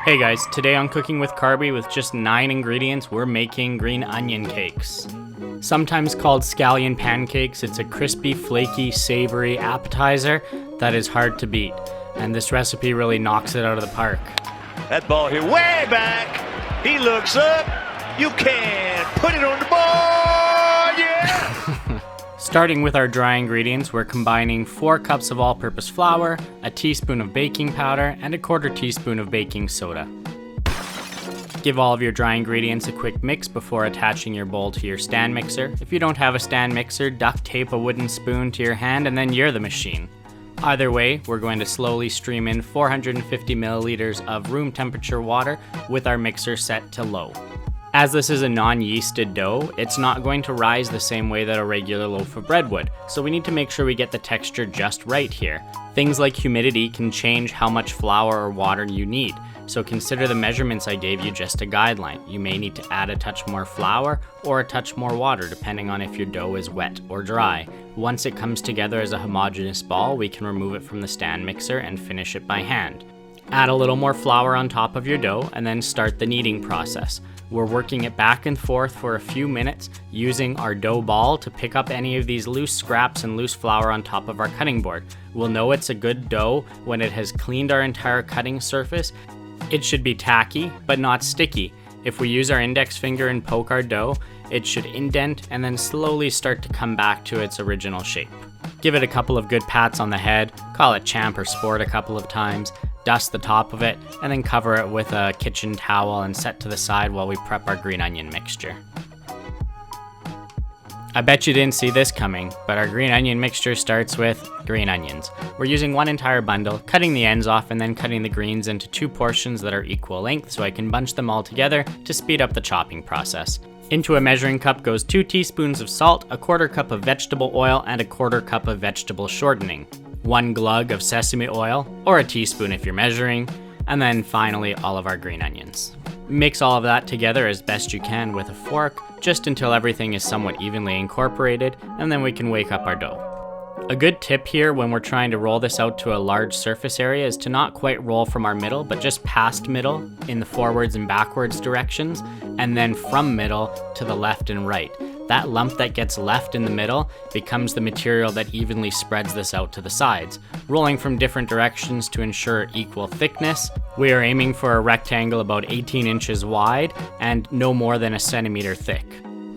Hey guys, today on Cooking with Carby, with just 9 ingredients, we're making green onion cakes. Sometimes called scallion pancakes, it's a crispy, flaky, savory appetizer that is hard to beat. And this recipe really knocks it out of the park. That ball here way back. He looks up. You can put it on the board. Yeah. Starting with our dry ingredients, we're combining 4 cups of all-purpose flour, a teaspoon of baking powder, and a 1/4 teaspoon of baking soda. Give all of your dry ingredients a quick mix before attaching your bowl to your stand mixer. If you don't have a stand mixer, duct tape a wooden spoon to your hand and then you're the machine. Either way, we're going to slowly stream in 450 milliliters of room temperature water with our mixer set to low. As this is a non-yeasted dough, it's not going to rise the same way that a regular loaf of bread would, so we need to make sure we get the texture just right here. Things like humidity can change how much flour or water you need, so consider the measurements I gave you just a guideline. You may need to add a touch more flour or a touch more water depending on if your dough is wet or dry. Once it comes together as a homogeneous ball, we can remove it from the stand mixer and finish it by hand. Add a little more flour on top of your dough and then start the kneading process. We're working it back and forth for a few minutes using our dough ball to pick up any of these loose scraps and loose flour on top of our cutting board. We'll know it's a good dough when it has cleaned our entire cutting surface. It should be tacky, but not sticky. If we use our index finger and poke our dough, it should indent and then slowly start to come back to its original shape. Give it a couple of good pats on the head, call it champ or sport a couple of times, dust the top of it, and then cover it with a kitchen towel and set to the side while we prep our green onion mixture. I bet you didn't see this coming, but our green onion mixture starts with green onions. We're using 1 entire bundle, cutting the ends off and then cutting the greens into 2 portions that are equal length so I can bunch them all together to speed up the chopping process. Into a measuring cup goes 2 teaspoons of salt, a 1/4 cup of vegetable oil, and a 1/4 cup of vegetable shortening. 1 glug of sesame oil, or a teaspoon if you're measuring, and then finally all of our green onions. Mix all of that together as best you can with a fork, just until everything is somewhat evenly incorporated, and then we can wake up our dough. A good tip here when we're trying to roll this out to a large surface area is to not quite roll from our middle, but just past middle in the forwards and backwards directions, and then from middle to the left and right. That lump that gets left in the middle becomes the material that evenly spreads this out to the sides. Rolling from different directions to ensure equal thickness, we are aiming for a rectangle about 18 inches wide and no more than 1 centimeter thick.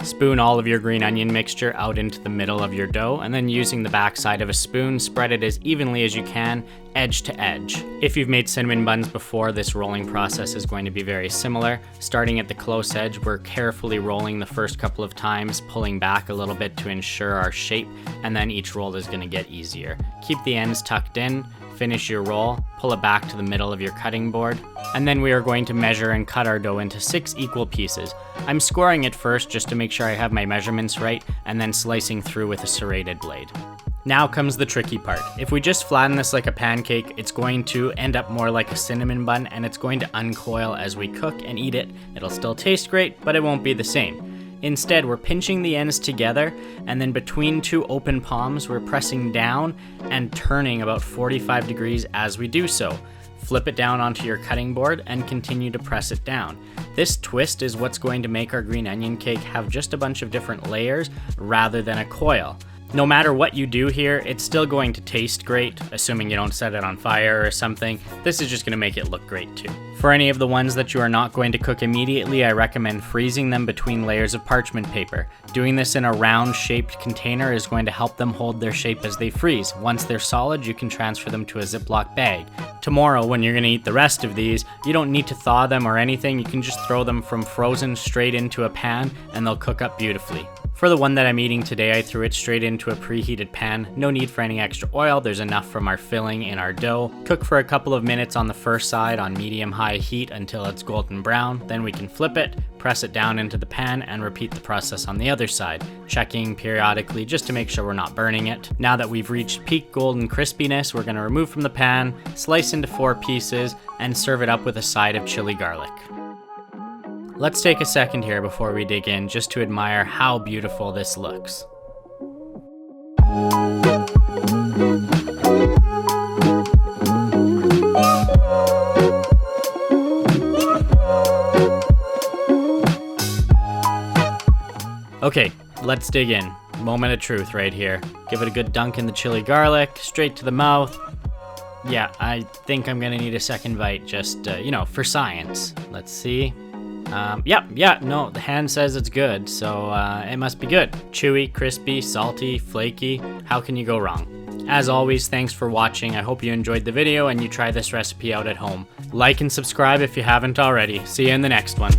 Spoon all of your green onion mixture out into the middle of your dough, and then using the back side of a spoon, spread it as evenly as you can, edge to edge. If you've made cinnamon buns before, this rolling process is going to be very similar. Starting at the close edge, we're carefully rolling the first couple of times, pulling back a little bit to ensure our shape, and then each roll is going to get easier. Keep the ends tucked in, finish your roll, pull it back to the middle of your cutting board, and then we are going to measure and cut our dough into 6 equal pieces. I'm scoring it first just to make sure I have my measurements right, and then slicing through with a serrated blade. Now comes the tricky part. If we just flatten this like a pancake, it's going to end up more like a cinnamon bun, and it's going to uncoil as we cook and eat it. It'll still taste great, but it won't be the same. Instead, we're pinching the ends together, and then between 2 open palms, we're pressing down and turning about 45 degrees as we do so. Flip it down onto your cutting board and continue to press it down. This twist is what's going to make our green onion cake have just a bunch of different layers rather than a coil. No matter what you do here, it's still going to taste great, assuming you don't set it on fire or something. This is just going to make it look great too. For any of the ones that you are not going to cook immediately, I recommend freezing them between layers of parchment paper. Doing this in a round-shaped container is going to help them hold their shape as they freeze. Once they're solid, you can transfer them to a Ziploc bag. Tomorrow, when you're going to eat the rest of these, you don't need to thaw them or anything. You can just throw them from frozen straight into a pan and they'll cook up beautifully. For the one that I'm eating today, I threw it straight into a preheated pan. No need for any extra oil. There's enough from our filling in our dough. Cook for a couple of minutes on the first side on medium-high heat until it's golden brown. Then we can flip it, press it down into the pan, and repeat the process on the other side, checking periodically just to make sure we're not burning it. Now that we've reached peak golden crispiness, we're going to remove from the pan, slice into 4 pieces, and serve it up with a side of chili garlic. Let's take a second here before we dig in just to admire how beautiful this looks. Okay, let's dig in. Moment of truth right here. Give it a good dunk in the chili garlic, straight to the mouth. Yeah, I think I'm gonna need a second bite just, for science. Let's see. No, the hand says it's good, so it must be good. Chewy, crispy, salty, flaky. How can you go wrong? As always, thanks for watching. I hope you enjoyed the video and you try this recipe out at home. Like and subscribe if you haven't already. See you in the next one.